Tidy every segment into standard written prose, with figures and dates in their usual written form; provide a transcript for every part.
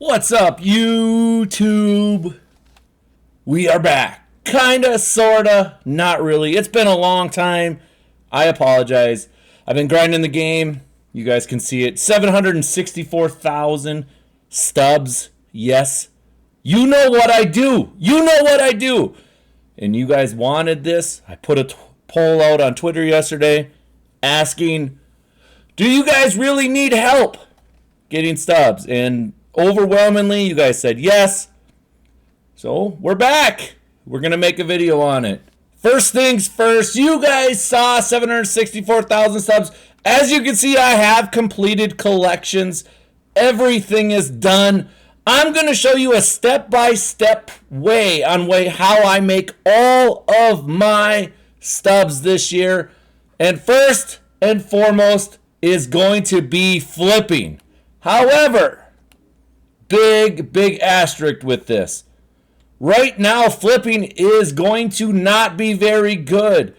What's up, YouTube? We are back. Kinda, sorta, not really. It's been a long time. I apologize. I've been grinding the game. You guys can see it. 764,000 stubs. Yes. You know what I do. You know what I do. And you guys wanted this. I put a poll out on Twitter yesterday asking, do you guys really need help getting stubs? And overwhelmingly, you guys said yes. So we're back. We're going to make a video on it. First things first, you guys saw 764,000 stubs. As you can see, I have completed collections. Everything is done. I'm going to show you a step-by-step way how I make all of my stubs this year. And first and foremost is going to be flipping. However, big asterisk with this. Right now, flipping is going to not be very good.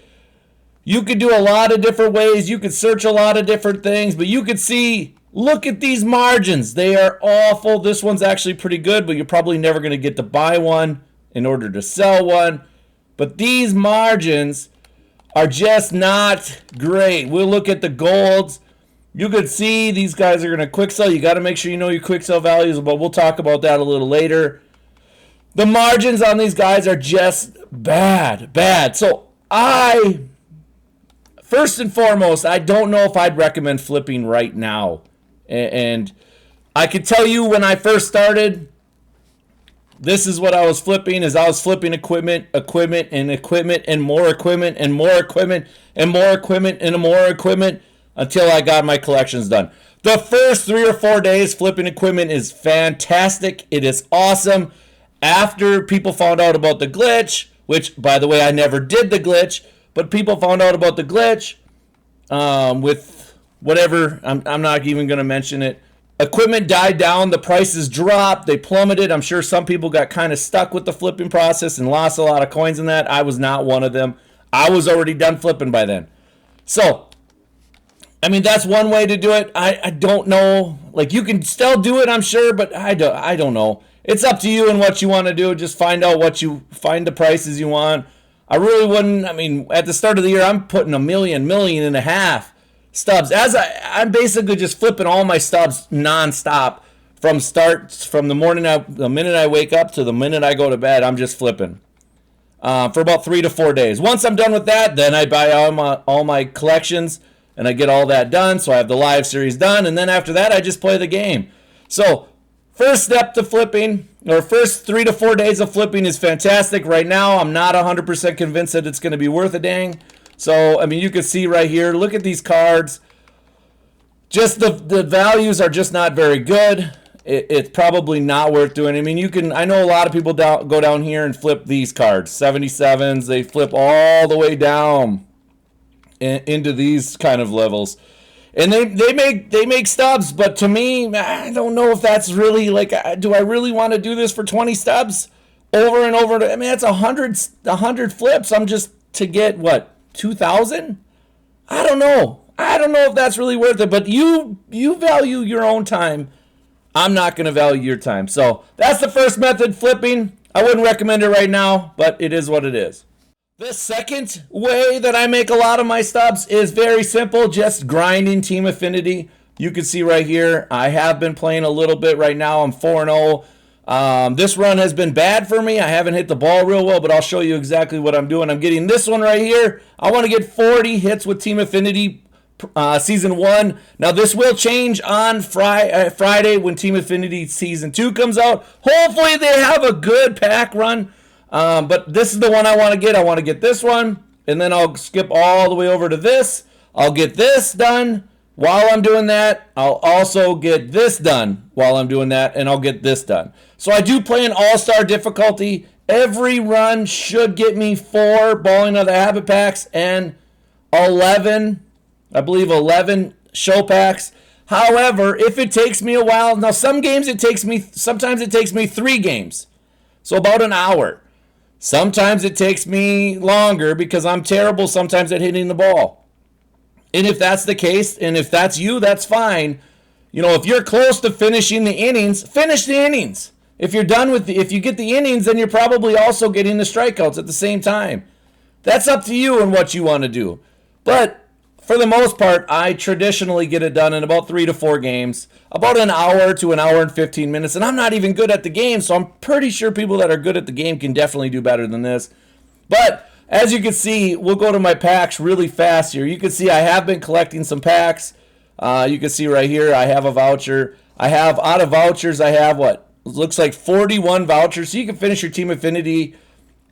You could do a lot of different ways. You could search a lot of different things, but you could see, look at these margins. They are awful. This one's actually pretty good, but you're probably never going to get to buy one in order to sell one. But these margins are just not great. We'll look at the golds. You could see these guys are going to quick sell. You got to make sure you know your quick sell values, but we'll talk about that a little later. The margins on these guys are just bad. So first and foremost, I don't know if I'd recommend flipping right now. And I could tell you when I first started, this is what I was flipping, is I was flipping equipment, and more equipment, and more equipment, and more equipment, and more equipment, until I got my collections done. The first 3 or 4 days flipping equipment is fantastic. It is awesome. After people found out about the glitch, which, by the way, I never did the glitch, but people found out about the glitch with whatever, I'm not even going to mention it. Equipment died down, the prices dropped, they plummeted. I'm sure some people got kind of stuck with the flipping process and lost a lot of coins in that. I was not one of them. I was already done flipping by then. So, I mean, that's one way to do it. I don't know. Like, you can still do it, I'm sure, but I don't know. It's up to you and what you want to do. Just find out find the prices you want. I really wouldn't, I mean, at the start of the year, I'm putting a million and a half stubs. I'm basically just flipping all my stubs nonstop from the minute I wake up to the minute I go to bed. I'm just flipping for about 3 to 4 days. Once I'm done with that, then I buy all my collections and I get all that done. So I have the live series done, and then after that, I just play the game. So first step to flipping, or first 3 to 4 days of flipping is fantastic. Right now, I'm not 100% convinced that it's going to be worth a dang. So, I mean, you can see right here, look at these cards. Just the values are just not very good. It's probably not worth doing. I mean, I know a lot of people go down here and flip these cards. 77s, they flip all the way down into these kind of levels. And they make stubs, but to me, I don't know if that's really, like, do I really want to do this for 20 stubs over and over? I mean, that's 100 flips. I'm just to get, what, 2,000? I don't know. I don't know if that's really worth it, but you value your own time. I'm not going to value your time. So that's the first method, flipping. I wouldn't recommend it right now, but it is what it is. The second way that I make a lot of my stubs is very simple, just grinding team affinity. You can see right here, I have been playing a little bit right now. I'm 4-0. This run has been bad for me. I haven't hit the ball real well, but I'll show you exactly what I'm doing. I'm getting this one right here. I want to get 40 hits with team affinity season 1. Now this will change on Friday when team affinity season 2 comes out. Hopefully they have a good pack run. But this is the one I want to get. I want to get this one, and then I'll skip all the way over to this. I'll get this done while I'm doing that. I'll also get this done while I'm doing that, and I'll get this done. So I do play an all-star difficulty. Every run should get me 4 Balling of the Habit packs and 11 show packs. However, if it takes me a while, now sometimes it takes me 3 games, so about an hour. Sometimes it takes me longer because I'm terrible sometimes at hitting the ball. And if that's the case, and if that's you, that's fine. If you're close to finishing the innings, finish the innings. If you're done with if you get the innings, then you're probably also getting the strikeouts at the same time. That's up to you and what you want to do. But for the most part, I traditionally get it done in about 3 to 4 games, about an hour to an hour and 15 minutes. And I'm not even good at the game, so I'm pretty sure people that are good at the game can definitely do better than this. But as you can see, we'll go to my packs really fast here. You can see I have been collecting some packs. You can see right here I have a voucher. Out of vouchers, I have what? Looks like 41 vouchers, so you can finish your Team Affinity,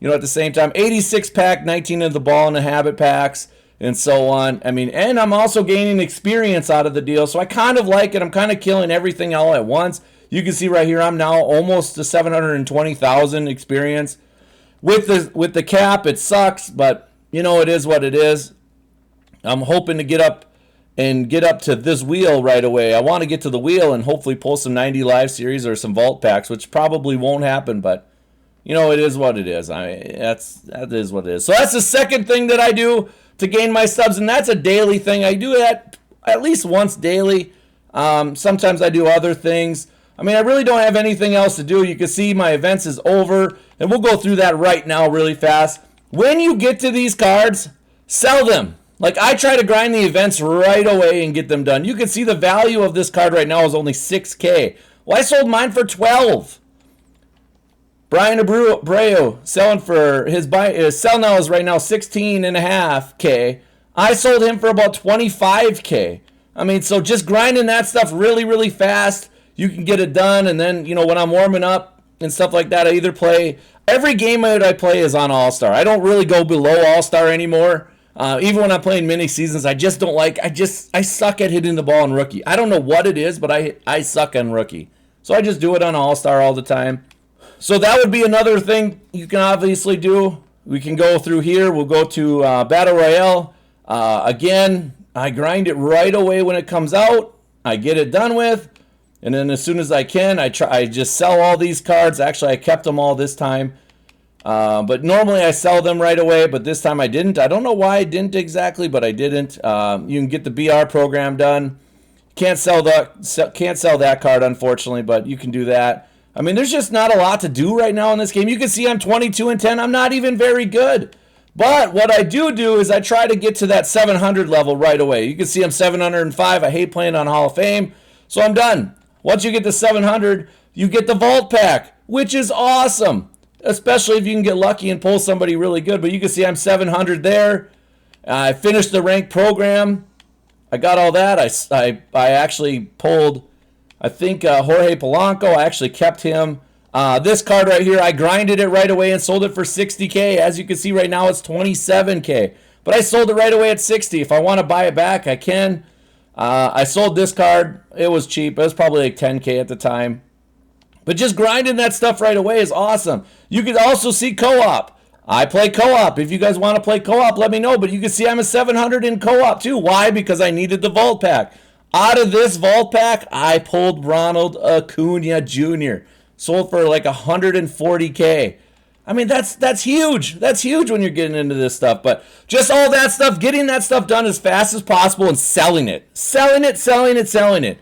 at the same time. 86 pack, 19 of the ball and the habit packs, and so on. And I'm also gaining experience out of the deal, so I kind of like it. I'm kind of killing everything all at once. You can see right here, I'm now almost to 720,000 experience. With the cap, it sucks, but it is what it is. I'm hoping to get up to this wheel right away. I want to get to the wheel and hopefully pull some 90 live series or some vault packs, which probably won't happen, but it is what it is. That is what it is. So that's the second thing that I do to gain my stubs, and that's a daily thing. I do that at least once daily. Sometimes I do other things. I really don't have anything else to do. You can see my events is over, and we'll go through that right now really fast. When you get to these cards, sell them. Like, I try to grind the events right away and get them done. You can see the value of this card right now is only $6K. Well, I sold mine for $12. Brian Abreu selling for his sell now is right now $16.5K. I sold him for about $25K. So just grinding that stuff really, really fast, you can get it done. And then, when I'm warming up and stuff like that, I either play, every game that I play is on All-Star. I don't really go below All-Star anymore. Even when I'm playing mini seasons, I just don't like, I suck at hitting the ball in rookie. I don't know what it is, but I suck on rookie. So I just do it on All-Star all the time. So that would be another thing you can obviously do. We can go through here. We'll go to Battle Royale. Again, I grind it right away when it comes out. I get it done with. And then as soon as I can, I just sell all these cards. Actually, I kept them all this time. But normally I sell them right away, but this time I didn't. I don't know why I didn't exactly, but I didn't. You can get the BR program done. Can't sell that card, unfortunately, but you can do that. There's just not a lot to do right now in this game. You can see I'm 22-10. I'm not even very good. But what I do is I try to get to that 700 level right away. You can see I'm 705. I hate playing on Hall of Fame, so I'm done. Once you get to 700, you get the vault pack, which is awesome. Especially if you can get lucky and pull somebody really good. But you can see I'm 700 there. I finished the ranked program. I got all that. I actually pulled, I think, Jorge Polanco. I actually kept him. This card right here, I grinded it right away and sold it for $60K. As you can see right now, it's $27K. But I sold it right away at $60. If I want to buy it back, I can. I sold this card. It was cheap. It was probably like $10K at the time. But just grinding that stuff right away is awesome. You can also see co-op. I play co-op. If you guys want to play co-op, let me know. But you can see I'm a 700 in co-op too. Why? Because I needed the vault pack. Out of this vault pack, I pulled Ronald Acuna Jr. Sold for like $140K. That's huge. That's huge when you're getting into this stuff. But just all that stuff, getting that stuff done as fast as possible and selling it. Selling it.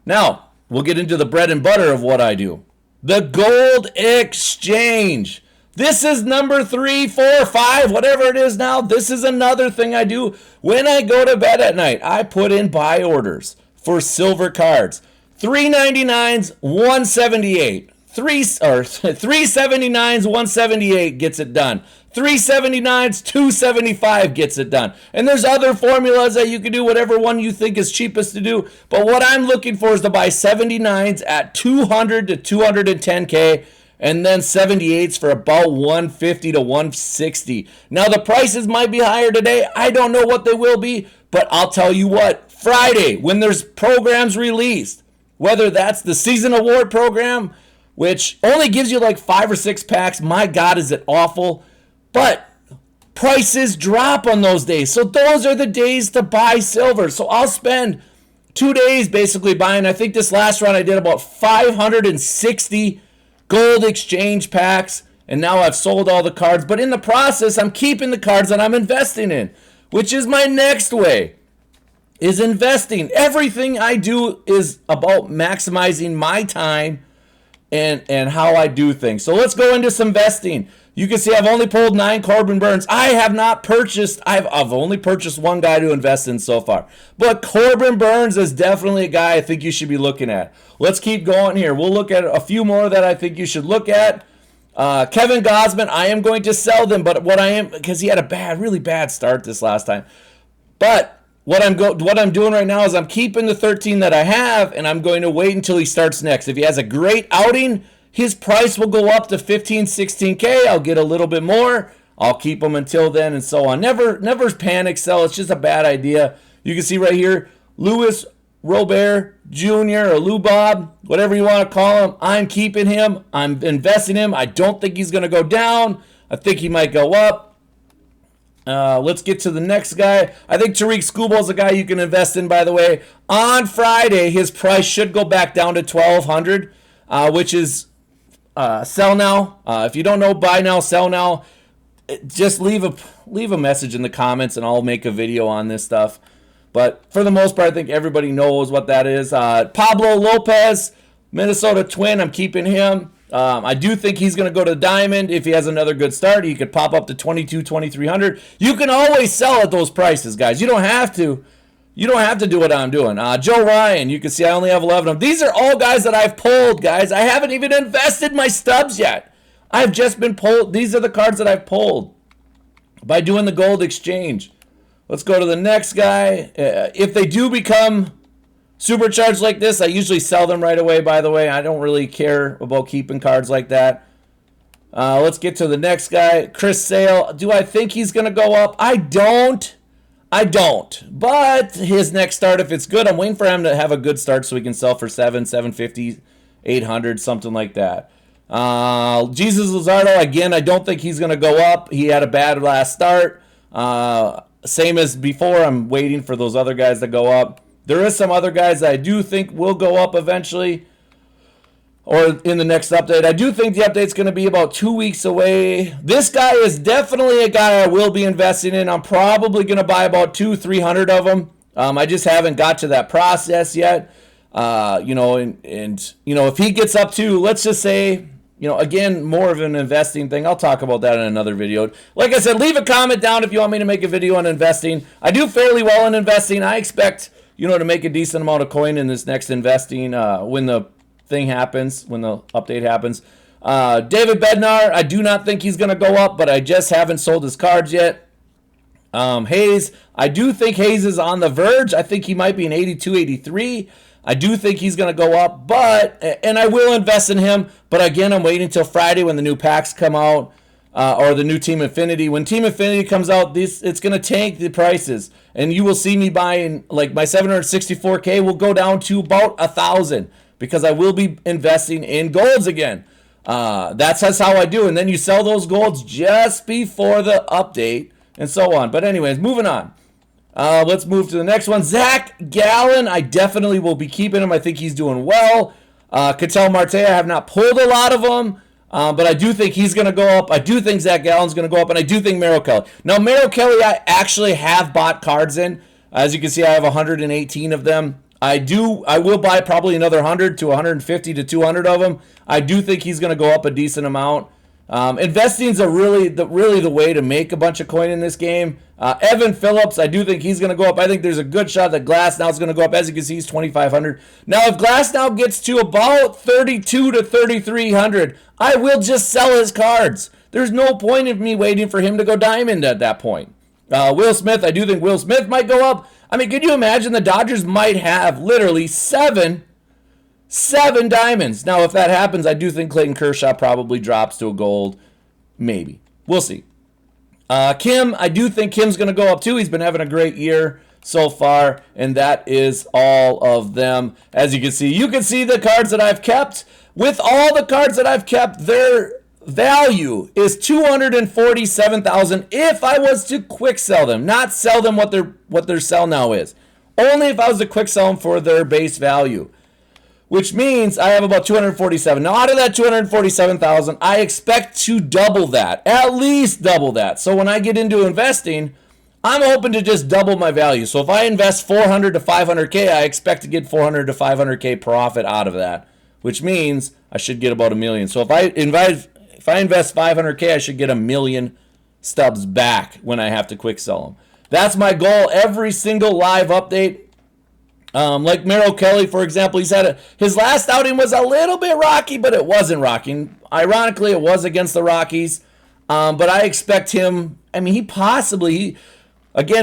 Now, we'll get into the bread and butter of what I do. The gold exchange. This is number 3, 4, 5, whatever it is now. This is another thing I do when I go to bed at night. I put in buy orders for silver cards. 399s, 178. 379s, 178 gets it done. 379s, 275 gets it done. And there's other formulas that you can do, whatever one you think is cheapest to do. But what I'm looking for is to buy 79s at 200 to 210K, and then 78s for about 150 to 160. Now the prices might be higher today. I don't know what they will be, but I'll tell you what, Friday, when there's programs released, whether that's the season award program, which only gives you like 5 or 6 packs. My God, is it awful. But prices drop on those days. So those are the days to buy silver. So I'll spend 2 days basically buying. I think this last round I did about 560 gold exchange packs. And now I've sold all the cards. But in the process, I'm keeping the cards that I'm investing in, which is my next way. is investing. Everything I do is about maximizing my time and how I do things. So let's go into some investing. You can see I've only pulled 9 Corbin Burns. I have not purchased, I've only purchased one guy to invest in so far. But Corbin Burns is definitely a guy I think you should be looking at. Let's keep going here. We'll look at a few more that I think you should look at. Kevin Gausman, I am going to sell them, but because he had a really bad start this last time. But what I'm doing right now is I'm keeping the 13 that I have, and I'm going to wait until he starts next. If he has a great outing, his price will go up to 15, 16K. I'll get a little bit more. I'll keep him until then, and so on. Never panic sell. It's just a bad idea. You can see right here, Louis Robert Jr. or Lou Bob, whatever you want to call him. I'm keeping him. I'm investing him. I don't think he's going to go down. I think he might go up. Let's get to the next guy. I think Tariq Skubal is a guy you can invest in, by the way. On Friday, his price should go back down to $1,200, which is sell now. If you don't know, buy now, sell now. Just leave a message in the comments, and I'll make a video on this stuff. But for the most part, I think everybody knows what that is. Pablo Lopez, Minnesota Twin, I'm keeping him. I do think he's going to go to Diamond. If he has another good start, he could pop up to 22, 2,300. You can always sell at those prices, guys. You don't have to. You don't have to do what I'm doing. Joe Ryan, you can see I only have 11 of them. These are all guys that I've pulled, guys. I haven't even invested my stubs yet. I've just been pulled. These are the cards that I've pulled by doing the gold exchange. Let's go to the next guy. If they do become supercharged like this, I usually sell them right away, by the way. I don't really care about keeping cards like that. Let's get to the next guy. Chris Sale. Do I think he's going to go up? I don't. But his next start, if it's good, I'm waiting for him to have a good start so we can sell for 750, 800, something like that. Jesus Luzardo, again, I don't think he's going to go up. He had a bad last start. Same as before, I'm waiting for those other guys to go up. There is some other guys that I do think will go up eventually or in the next update. I do think the update's going to be about 2 weeks away. This guy is definitely a guy I will be investing in. I'm probably going to buy about 200-300 of them. I just haven't got to that process yet. And if he gets up to, let's just say, again, more of an investing thing. I'll talk about that in another video. Like I said, leave a comment down if you want me to make a video on investing. I do fairly well in investing. I expect, to make a decent amount of coin in this next investing when the thing happens, when the update happens. David Bednar, I do not think he's going to go up, but I just haven't sold his cards yet. Hayes, I do think Hayes is on the verge. I think he might be an 82, 83. I do think he's going to go up, and I will invest in him. But again, I'm waiting until Friday when the new packs come out, or the new Team Infinity. When Team Infinity comes out, it's going to tank the prices, and you will see me buying, like my 764K will go down to about 1,000 because I will be investing in golds again. That's how I do, and then you sell those golds just before the update, and so on. But anyways, moving on. Let's move to the next one. Zach Gallen, I definitely will be keeping him. I think he's doing well. Ketel Marte, I have not pulled a lot of them, but I do think he's going to go up. I do think Zach Gallen's going to go up, and I do think Merrill Kelly. Now, Merrill Kelly, I actually have bought cards in. As you can see, I have 118 of them. I will buy probably another 100 to 150 to 200 of them. I do think he's going to go up a decent amount. Investing is really the way to make a bunch of coin in this game. Evan Phillips, I do think he's going to go up. I think there's a good shot that Glasnow is going to go up. As you can see, he's 2,500. Now, if Glasnow gets to about 32 to 3,300, I will just sell his cards. There's no point in me waiting for him to go diamond at that point. Will Smith, I do think Will Smith might go up. I mean, could you imagine the Dodgers might have literally seven diamonds? Now, if that happens, I do think Clayton Kershaw probably drops to a gold. Maybe. We'll see. Kim, I do think Kim's going to go up too. He's been having a great year so far, and that is all of them. As you can see the cards that I've kept. With all the cards that I've kept, their value is $247,000 if I was to quick sell them, not sell them what their sell now is. Only if I was to quick sell them for their base value, which means I have about 247. Now, out of that 247,000, I expect to double that, at least double that. So when I get into investing, I'm hoping to just double my value. So if I invest 400 to 500K, I expect to get 400 to 500K profit out of that, which means I should get about $1 million. So if I invest 500K, I should get $1 million stubs back when I have to quick sell them. That's my goal every single live update. Like Merrill Kelly, for example, his last outing was a little bit rocky, but it wasn't rocking. Ironically, it was against the Rockies. But I expect him, again,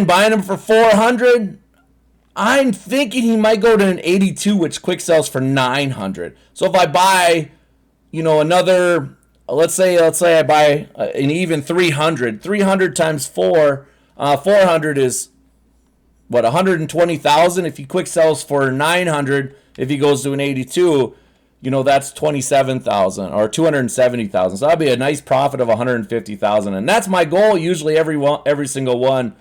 buying him for 400. I'm thinking he might go to an 82, which quick sells for 900. So if I buy, another, let's say I buy an even 300. 300 times 4, 400 is what, 120,000. If he quick sells for 900, if he goes to an 82, that's 27,000 or 270,000. So that'd be a nice profit of 150,000, and that's my goal usually every single one.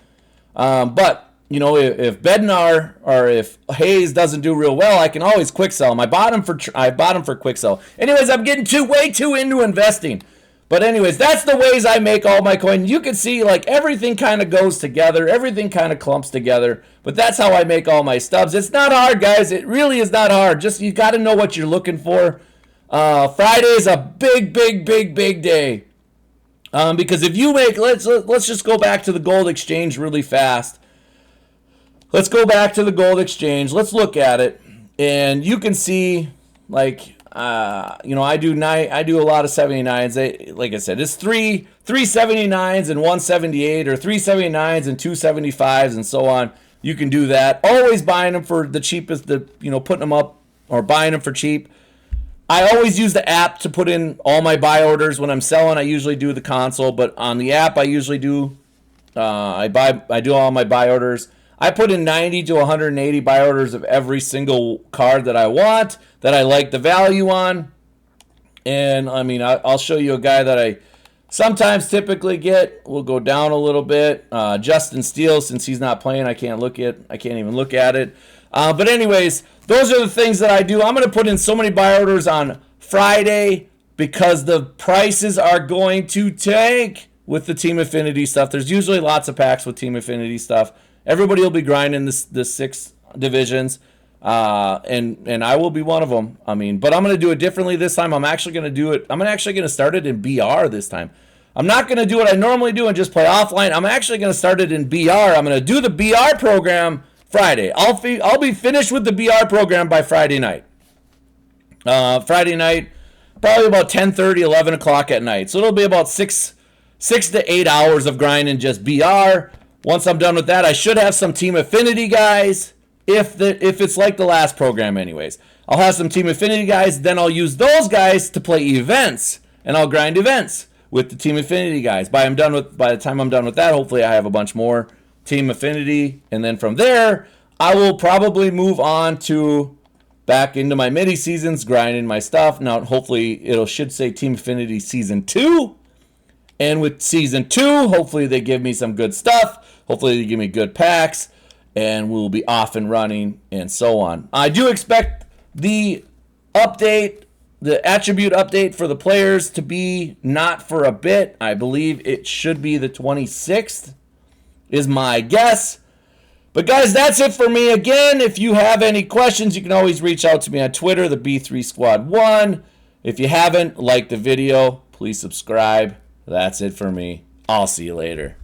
But if Bednar or if Hayes doesn't do real well, I can always quick sell him. I bought him for quick sell. Anyways, I'm getting way too into investing. But anyways, that's the ways I make all my coin. You can see like everything kind of goes together. Everything kind of clumps together. But that's how I make all my stubs. It's not hard, guys. It really is not hard. Just you got to know what you're looking for. Friday is a big day. Because if you make, let's just go back to the gold exchange really fast. Let's go back to the gold exchange. Let's look at it. And you can see like, I do a lot of 79s. Like I said, it's 379s and 178, or 379s and 275s, and so on. You can do that. Always buying them for the cheapest, putting them up or buying them for cheap. I always use the app to put in all my buy orders. When I'm selling, I usually do the console, but on the app, I usually do. I do all my buy orders. I put in 90 to 180 buy orders of every single card that I want, that I like the value on. And I'll show you a guy that I sometimes typically get. We'll go down a little bit. Justin Steele, since he's not playing, I can't even look at it. But anyways, those are the things that I do. I'm going to put in so many buy orders on Friday because the prices are going to tank with the Team Affinity stuff. There's usually lots of packs with Team Affinity stuff. Everybody will be grinding the 6 divisions, and I will be one of them. But I'm going to do it differently this time. I'm actually going to start it in BR this time. I'm not going to do what I normally do and just play offline. I'm actually going to start it in BR. I'm going to do the BR program Friday. I'll be finished with the BR program by Friday night. Friday night, probably about 10:30, 11 o'clock at night. So it'll be about 6 to 8 hours of grinding just BR. Once I'm done with that, I should have some Team Affinity guys, if it's like the last program anyways. I'll have some Team Affinity guys, then I'll use those guys to play events, and I'll grind events with the Team Affinity guys. By the time I'm done with that, hopefully I have a bunch more Team Affinity, and then from there, I will probably move on to back into my mini seasons, grinding my stuff. Now, hopefully, should say Team Affinity Season 2. And with Season 2, hopefully they give me some good stuff. Hopefully they give me good packs. And we'll be off and running and so on. I do expect the attribute update for the players to be not for a bit. I believe it should be the 26th is my guess. But guys, that's it for me. Again, if you have any questions, you can always reach out to me on Twitter, the B3 Squad 1. If you haven't, like the video, please subscribe. That's it for me. I'll see you later.